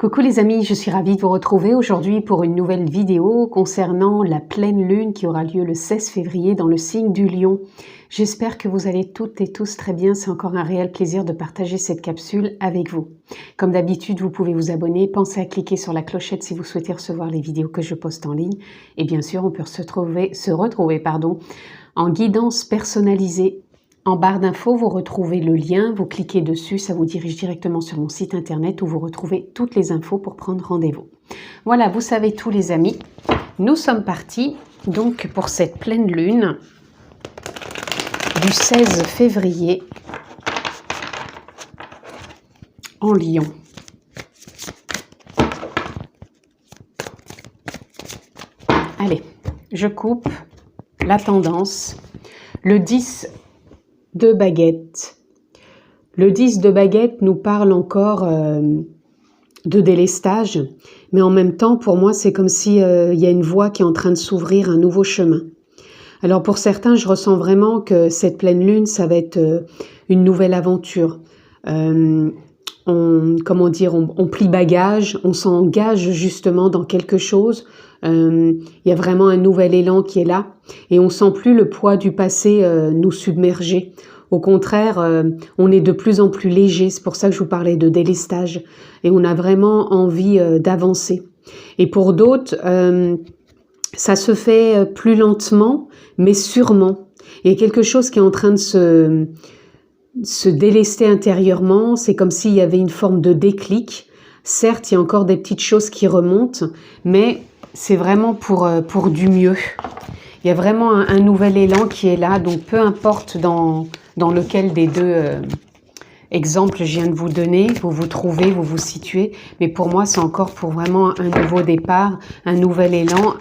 Coucou les amis, je suis ravie de vous retrouver aujourd'hui pour une nouvelle vidéo concernant la pleine lune qui aura lieu le 16 février dans le signe du Lion. J'espère que vous allez toutes et tous très bien, c'est encore un réel plaisir de partager cette capsule avec vous. Comme d'habitude, vous pouvez vous abonner, pensez à cliquer sur la clochette si vous souhaitez recevoir les vidéos que je poste en ligne. Et bien sûr, on peut se retrouver en guidance personnalisée. En barre d'infos, vous retrouvez le lien, vous cliquez dessus, ça vous dirige directement sur mon site internet où vous retrouvez toutes les infos pour prendre rendez-vous. Voilà, vous savez tout les amis, nous sommes partis donc pour cette pleine lune du 16 février en Lion. Allez, je coupe la tendance, le 10 de baguette. Le 10 de baguette nous parle encore de délestage, mais en même temps, pour moi, c'est comme si y a une voie qui est en train de s'ouvrir, un nouveau chemin. Alors pour certains, je ressens vraiment que cette pleine lune, ça va être une nouvelle aventure. On plie bagage, on s'engage justement dans quelque chose. Il y a vraiment un nouvel élan qui est là et on sent plus le poids du passé nous submerger. Au contraire, on est de plus en plus léger. C'est pour ça que je vous parlais de délestage et on a vraiment envie d'avancer. Et pour d'autres, ça se fait plus lentement, mais sûrement. Il y a quelque chose qui est en train de se délester intérieurement. C'est comme s'il y avait une forme de déclic. Certes, il y a encore des petites choses qui remontent, mais c'est vraiment pour du mieux. Il y a vraiment un nouvel élan qui est là, donc peu importe dans lequel des deux exemples je viens de vous donner, vous vous trouvez, vous vous situez, mais pour moi c'est encore pour vraiment un nouveau départ, un nouvel élan.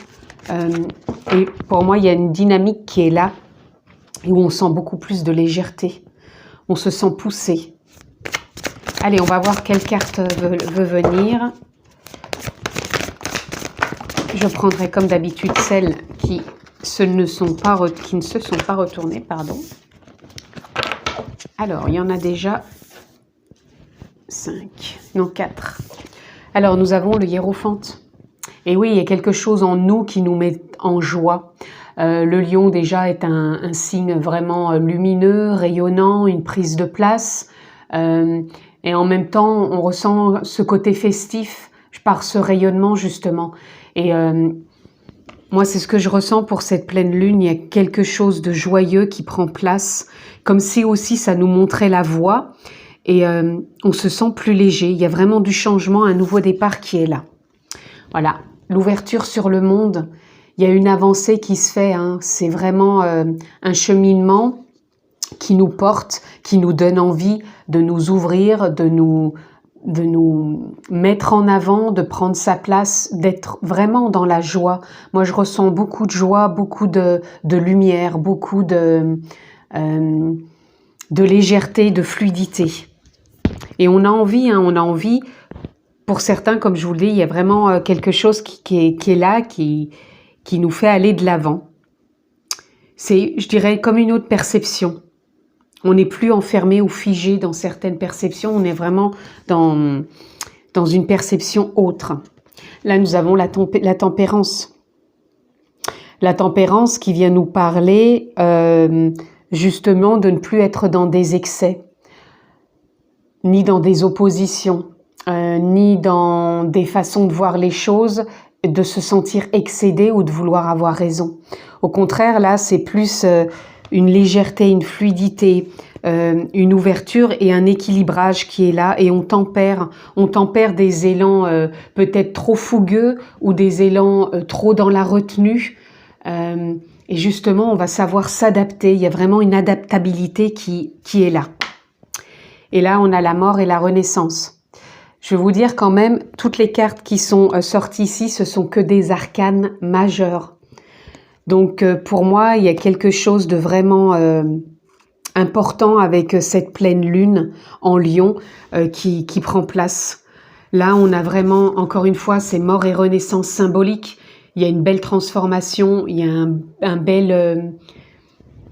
Et pour moi il y a une dynamique qui est là, et où on sent beaucoup plus de légèreté, on se sent poussé. Allez, on va voir quelle carte veut venir. Je prendrai comme d'habitude celles qui ne se sont pas retournées, pardon. Alors, il y en a déjà 4. Alors, nous avons le hiérophante. Et oui, il y a quelque chose en nous qui nous met en joie. Le lion, déjà, est un signe vraiment lumineux, rayonnant, une prise de place. Et en même temps, on ressent ce côté festif par ce rayonnement, justement. Et moi, c'est ce que je ressens pour cette pleine lune. Il y a quelque chose de joyeux qui prend place, comme si aussi ça nous montrait la voie. Et on se sent plus léger. Il y a vraiment du changement, un nouveau départ qui est là. Voilà, l'ouverture sur le monde. Il y a une avancée qui se fait. Hein. C'est vraiment un cheminement qui nous porte, qui nous donne envie de nous ouvrir, de nous mettre en avant, de prendre sa place, d'être vraiment dans la joie. Moi, je ressens beaucoup de joie, beaucoup de lumière, beaucoup de légèreté, de fluidité. Et on a envie, pour certains, comme je vous le dis, il y a vraiment quelque chose qui est là, qui nous fait aller de l'avant. C'est, je dirais, comme une autre perception. On n'est plus enfermé ou figé dans certaines perceptions, on est vraiment dans une perception autre. Là, nous avons la tempérance. La tempérance qui vient nous parler justement de ne plus être dans des excès, ni dans des oppositions, ni dans des façons de voir les choses, de se sentir excédé ou de vouloir avoir raison. Au contraire, là, c'est plus une légèreté, une fluidité, une ouverture et un équilibrage qui est là, et on tempère des élans peut-être trop fougueux ou des élans trop dans la retenue, et justement on va savoir s'adapter. Il y a vraiment une adaptabilité qui est là. Et là on a la mort et la renaissance. Je vais vous dire quand même, toutes les cartes qui sont sorties ici, ce sont que des arcanes majeurs. Donc pour moi, il y a quelque chose de vraiment important avec cette pleine lune en Lion qui prend place. Là, on a vraiment, encore une fois, c'est mort et renaissance symbolique. Il y a une belle transformation, il y a un bel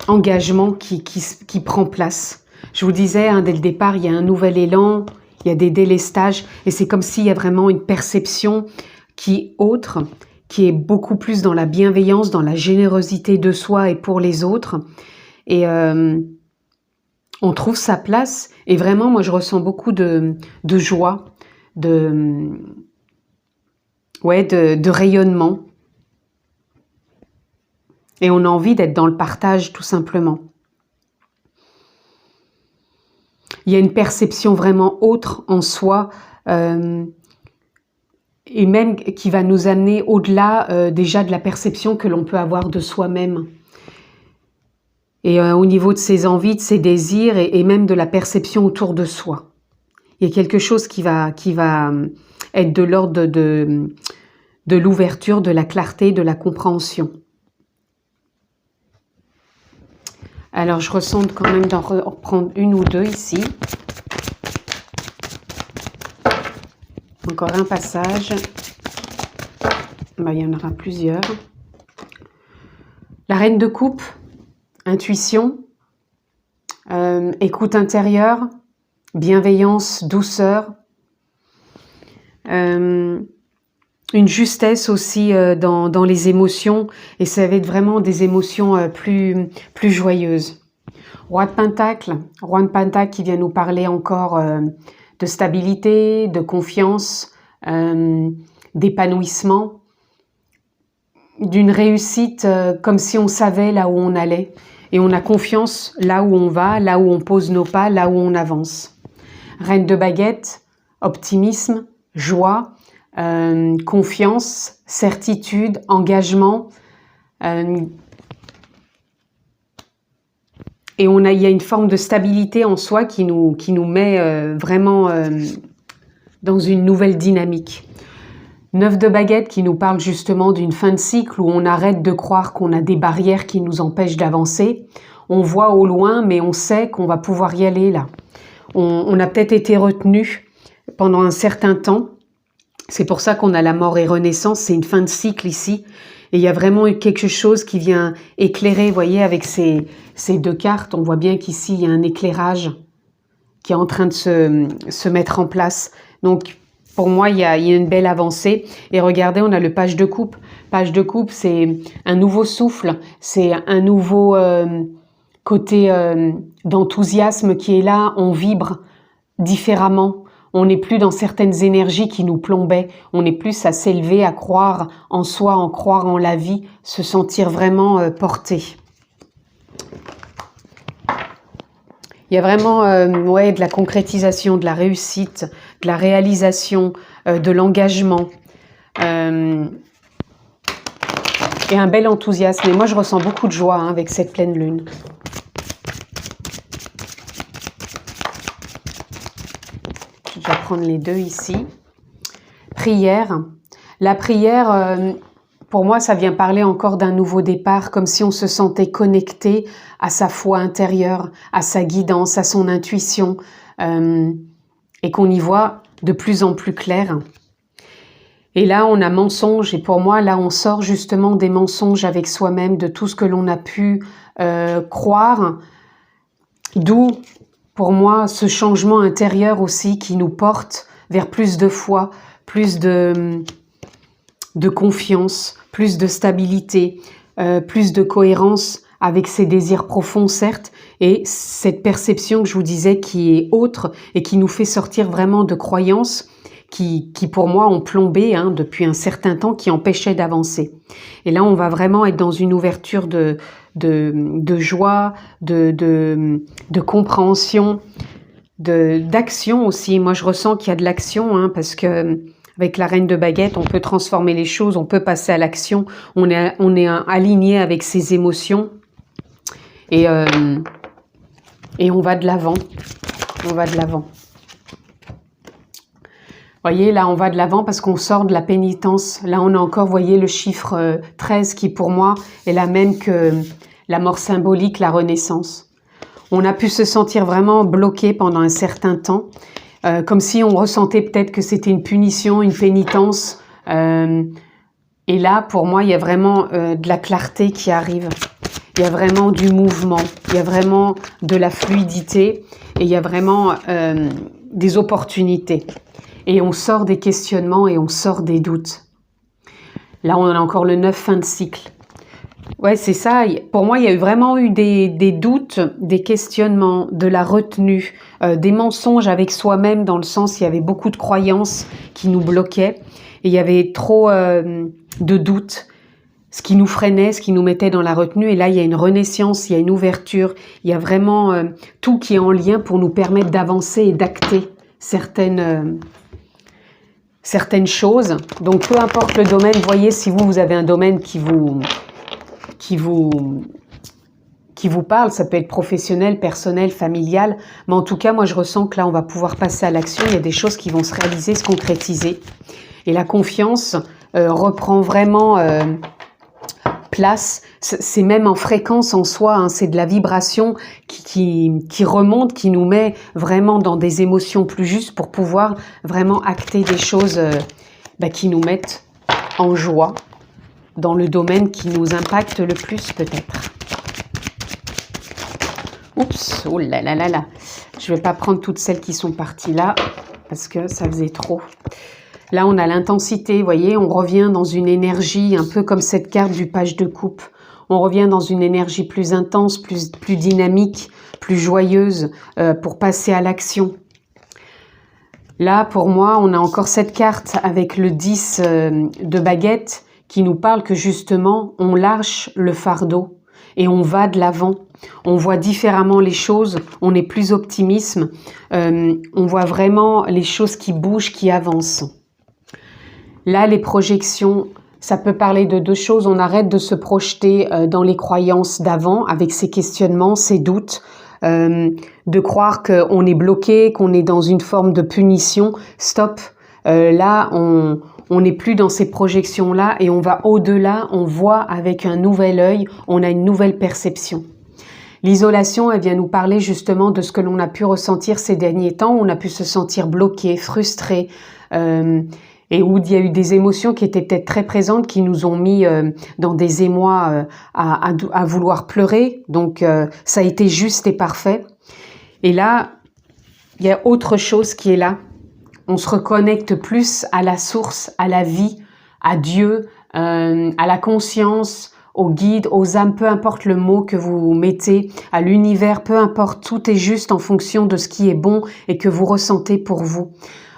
engagement qui prend place. Je vous disais, hein, dès le départ, il y a un nouvel élan, Il y a des délestages et c'est comme s'il y a vraiment une perception qui est autre, qui est beaucoup plus dans la bienveillance, dans la générosité de soi et pour les autres. Et on trouve sa place. Et vraiment, moi, je ressens beaucoup de joie, de rayonnement. Et on a envie d'être dans le partage, tout simplement. Il y a une perception vraiment autre en soi, et même qui va nous amener au-delà déjà de la perception que l'on peut avoir de soi-même. Et au niveau de ses envies, de ses désirs et même de la perception autour de soi. Il y a quelque chose qui va être de l'ordre de l'ouverture, de la clarté, de la compréhension. Alors je ressens quand même d'en reprendre une ou deux ici. Encore un passage. Ben, il y en aura plusieurs. La reine de coupe, intuition, écoute intérieure, bienveillance, douceur, une justesse aussi dans les émotions, et ça va être vraiment des émotions plus joyeuses. Roi de Pentacle qui vient nous parler encore de stabilité, de confiance, d'épanouissement, d'une réussite comme si on savait là où on allait et on a confiance là où on va, là où on pose nos pas, là où on avance. Reine de baguette, optimisme, joie, confiance, certitude, engagement. Et il y a une forme de stabilité en soi qui nous met vraiment dans une nouvelle dynamique. 9 de baguette qui nous parle justement d'une fin de cycle où on arrête de croire qu'on a des barrières qui nous empêchent d'avancer. On voit au loin, mais on sait qu'on va pouvoir y aller là. On a peut-être été retenu pendant un certain temps. C'est pour ça qu'on a la mort et renaissance, c'est une fin de cycle ici. Et il y a vraiment quelque chose qui vient éclairer, vous voyez, avec ces deux cartes. On voit bien qu'ici, il y a un éclairage qui est en train de se mettre en place. Donc, pour moi, il y a une belle avancée. Et regardez, on a le page de coupe. Page de coupe, c'est un nouveau souffle, c'est un nouveau côté d'enthousiasme qui est là. On vibre différemment. On n'est plus dans certaines énergies qui nous plombaient. On est plus à s'élever, à croire en soi, en croire en la vie, se sentir vraiment porté. Il y a vraiment de la concrétisation, de la réussite, de la réalisation, de l'engagement et un bel enthousiasme. Et moi, je ressens beaucoup de joie avec cette pleine lune. Je vais prendre les deux ici. Prière. La prière, pour moi, ça vient parler encore d'un nouveau départ, comme si on se sentait connecté à sa foi intérieure, à sa guidance, à son intuition, et qu'on y voit de plus en plus clair. Et là, on a mensonge, et pour moi, là, on sort justement des mensonges avec soi-même, de tout ce que l'on a pu croire, d'où, pour moi, ce changement intérieur aussi qui nous porte vers plus de foi, plus de confiance, plus de stabilité, plus de cohérence avec ses désirs profonds, certes, et cette perception que je vous disais qui est autre et qui nous fait sortir vraiment de croyances qui pour moi, ont plombé depuis un certain temps, qui empêchaient d'avancer. Et là, on va vraiment être dans une ouverture de joie, de compréhension, d'action aussi. Moi, je ressens qu'il y a de l'action, parce que avec la reine de baguette, on peut transformer les choses, on peut passer à l'action, on est aligné avec ses émotions et on va de l'avant. On va de l'avant. Vous voyez, là, on va de l'avant parce qu'on sort de la pénitence. Là, on a encore, vous voyez, le chiffre 13 qui, pour moi, est la même que la mort symbolique, la renaissance. On a pu se sentir vraiment bloqué pendant un certain temps, comme si on ressentait peut-être que c'était une punition, une pénitence. Et là, pour moi, il y a vraiment de la clarté qui arrive. Il y a vraiment du mouvement, il y a vraiment de la fluidité et il y a vraiment des opportunités. Et on sort des questionnements et on sort des doutes. Là, on a encore le 9, fin de cycle. Ouais, c'est ça. Pour moi, il y a vraiment eu des doutes, des questionnements, de la retenue, des mensonges avec soi-même, dans le sens il y avait beaucoup de croyances qui nous bloquaient et il y avait trop de doutes, ce qui nous freinait, ce qui nous mettait dans la retenue. Et là, il y a une renaissance, il y a une ouverture, il y a vraiment tout qui est en lien pour nous permettre d'avancer et d'acter certaines choses. Donc, peu importe le domaine, voyez, si vous avez un domaine qui vous parle, ça peut être professionnel, personnel, familial, mais en tout cas, moi, je ressens que là, on va pouvoir passer à l'action. Il y a des choses qui vont se réaliser, se concrétiser. Et la confiance reprend vraiment place. C'est même en fréquence en soi, hein, c'est de la vibration qui remonte, qui nous met vraiment dans des émotions plus justes pour pouvoir vraiment acter des choses qui nous mettent en joie dans le domaine qui nous impacte le plus peut-être. Oups, oh là là là là. Je ne vais pas prendre toutes celles qui sont parties là parce que ça faisait trop. Là, on a l'intensité, vous voyez, on revient dans une énergie un peu comme cette carte du page de coupe. On revient dans une énergie plus intense, plus dynamique, plus joyeuse pour passer à l'action. Là, pour moi, on a encore cette carte avec le 10 de baguette qui nous parle que justement, on lâche le fardeau et on va de l'avant. On voit différemment les choses, on est plus optimiste, on voit vraiment les choses qui bougent, qui avancent. Là, les projections, ça peut parler de deux choses. On arrête de se projeter dans les croyances d'avant avec ces questionnements, ces doutes, de croire qu'on est bloqué, qu'on est dans une forme de punition. Stop. Là, on n'est plus dans ces projections-là et on va au-delà, on voit avec un nouvel œil, on a une nouvelle perception. L'isolation, elle vient nous parler justement de ce que l'on a pu ressentir ces derniers temps, où on a pu se sentir bloqué, frustré, et où il y a eu des émotions qui étaient peut-être très présentes, qui nous ont mis dans des émois à vouloir pleurer. Donc, ça a été juste et parfait. Et là, il y a autre chose qui est là. On se reconnecte plus à la source, à la vie, à Dieu, à la conscience, au guide, aux âmes, peu importe le mot que vous mettez, à l'univers, peu importe, tout est juste en fonction de ce qui est bon et que vous ressentez pour vous.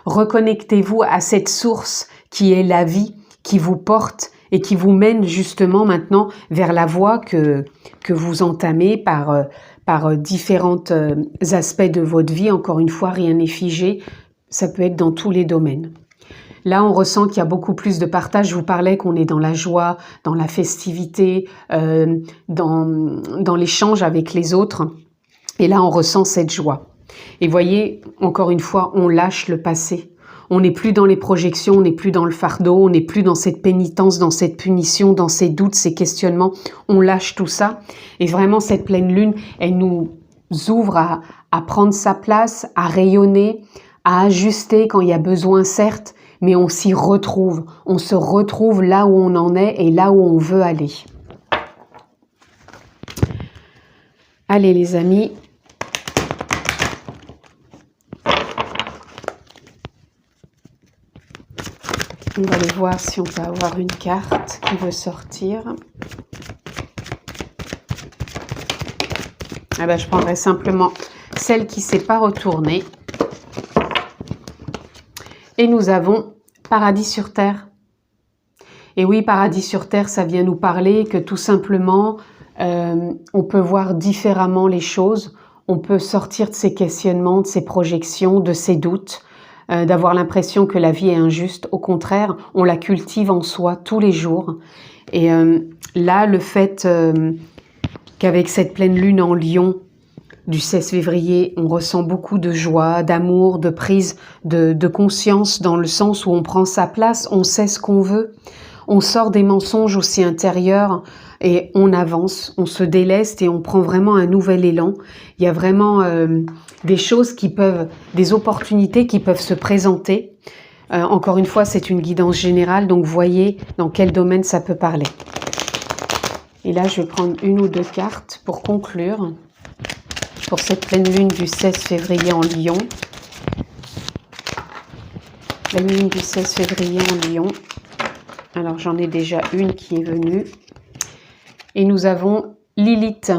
Reconnectez-vous à cette source qui est la vie, qui vous porte et qui vous mène justement maintenant vers la voie que vous entamez par différents aspects de votre vie. Encore une fois, rien n'est figé, ça peut être dans tous les domaines. Là, on ressent qu'il y a beaucoup plus de partage. Je vous parlais qu'on est dans la joie, dans la festivité, dans l'échange avec les autres. Et là, on ressent cette joie. Et voyez, encore une fois, on lâche le passé. On n'est plus dans les projections, on n'est plus dans le fardeau, on n'est plus dans cette pénitence, dans cette punition, dans ces doutes, ces questionnements. On lâche tout ça. Et vraiment, cette pleine lune, elle nous ouvre à prendre sa place, à rayonner, à ajuster quand il y a besoin, certes, mais on s'y retrouve. On se retrouve là où on en est et là où on veut aller. Allez les amis. On va aller voir si on peut avoir une carte qui veut sortir. Ah ben, je prendrai simplement celle qui ne s'est pas retournée. Et nous avons Paradis sur Terre. Et oui, Paradis sur Terre, ça vient nous parler que tout simplement, on peut voir différemment les choses. On peut sortir de ces questionnements, de ces projections, de ces doutes. D'avoir l'impression que la vie est injuste. Au contraire, on la cultive en soi tous les jours. Et là, le fait qu'avec cette pleine lune en Lion du 16 février, on ressent beaucoup de joie, d'amour, de prise de conscience dans le sens où on prend sa place, on sait ce qu'on veut, on sort des mensonges aussi intérieurs et on avance, on se déleste et on prend vraiment un nouvel élan. Il y a vraiment des choses qui peuvent, des opportunités qui peuvent se présenter. Encore une fois, c'est une guidance générale, donc voyez dans quel domaine ça peut parler. Et là, je vais prendre une ou deux cartes pour conclure, pour cette pleine lune du 16 février en Lion. La lune du 16 février en Lion. Alors, j'en ai déjà une qui est venue. Et nous avons Lilith.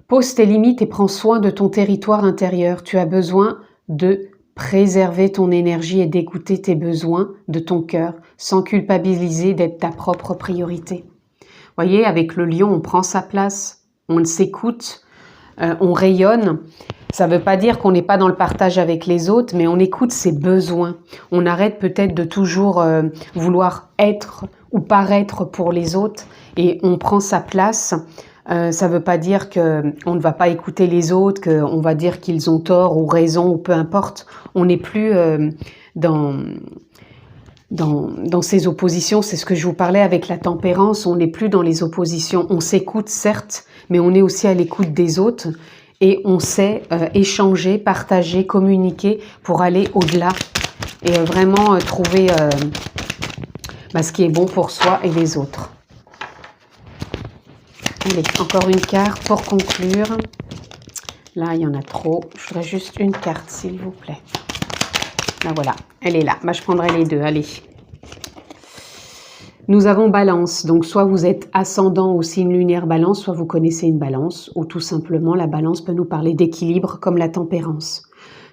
Pose tes limites et prends soin de ton territoire intérieur. Tu as besoin de préserver ton énergie et d'écouter tes besoins de ton cœur, sans culpabiliser d'être ta propre priorité. Voyez, avec le lion, on prend sa place, on s'écoute, on rayonne. Ça ne veut pas dire qu'on n'est pas dans le partage avec les autres, mais on écoute ses besoins. On arrête peut-être de toujours vouloir être ou paraître pour les autres et on prend sa place. Ça ne veut pas dire qu'on ne va pas écouter les autres, qu'on va dire qu'ils ont tort ou raison ou peu importe. On n'est plus dans ces oppositions. C'est ce que je vous parlais avec la tempérance. On n'est plus dans les oppositions. On s'écoute certes, mais on est aussi à l'écoute des autres et on sait échanger, partager, communiquer pour aller au-delà et vraiment trouver ce qui est bon pour soi et les autres. Allez, encore une carte pour conclure. Là, il y en a trop. Je voudrais juste une carte, s'il vous plaît. Là, voilà, elle est là. Je prendrai les deux, allez. Nous avons Balance. Donc, soit vous êtes ascendant au signe lunaire Balance, soit vous connaissez une Balance, ou tout simplement, la Balance peut nous parler d'équilibre comme la Tempérance.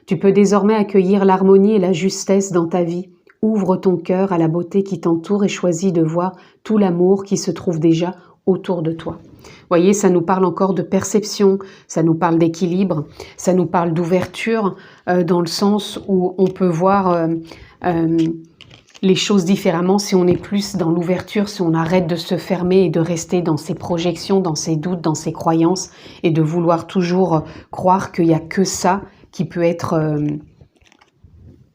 Tu peux désormais accueillir l'harmonie et la justesse dans ta vie. Ouvre ton cœur à la beauté qui t'entoure et choisis de voir tout l'amour qui se trouve déjà autour de toi. Voyez, ça nous parle encore de perception, ça nous parle d'équilibre, ça nous parle d'ouverture dans le sens où on peut voir les choses différemment si on est plus dans l'ouverture, si on arrête de se fermer et de rester dans ses projections, dans ses doutes, dans ses croyances et de vouloir toujours croire qu'il n'y a que ça qui peut être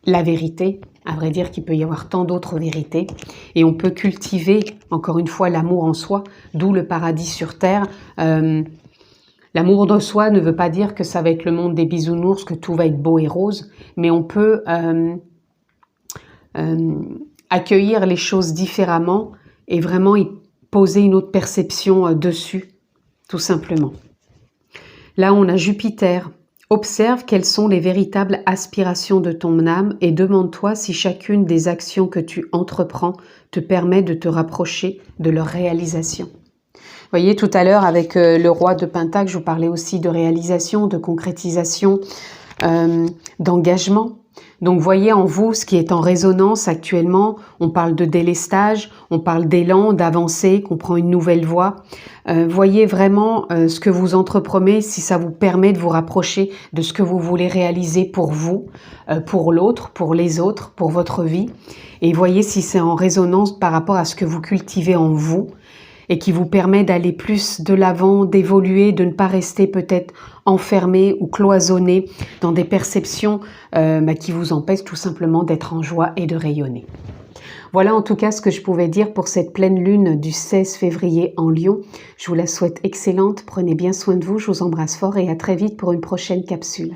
la vérité. À vrai dire qu'il peut y avoir tant d'autres vérités et on peut cultiver encore une fois l'amour en soi, d'où le paradis sur terre. L'amour de soi ne veut pas dire que ça va être le monde des bisounours, que tout va être beau et rose, mais on peut accueillir les choses différemment et vraiment y poser une autre perception dessus, tout simplement. Là, on a Jupiter. Observe quelles sont les véritables aspirations de ton âme et demande-toi si chacune des actions que tu entreprends te permet de te rapprocher de leur réalisation. Vous voyez, tout à l'heure, avec le roi de Pentacle, je vous parlais aussi de réalisation, de concrétisation, d'engagement. Donc, voyez en vous ce qui est en résonance actuellement. On parle de délestage, on parle d'élan, d'avancée, qu'on prend une nouvelle voie. Voyez vraiment ce que vous entreprenez, si ça vous permet de vous rapprocher de ce que vous voulez réaliser pour vous, pour l'autre, pour les autres, pour votre vie. Et voyez si c'est en résonance par rapport à ce que vous cultivez en vous et qui vous permet d'aller plus de l'avant, d'évoluer, de ne pas rester peut-être enfermé ou cloisonné dans des perceptions qui vous empêchent tout simplement d'être en joie et de rayonner. Voilà en tout cas ce que je pouvais dire pour cette pleine lune du 16 février en Lion. Je vous la souhaite excellente, prenez bien soin de vous, je vous embrasse fort et à très vite pour une prochaine capsule.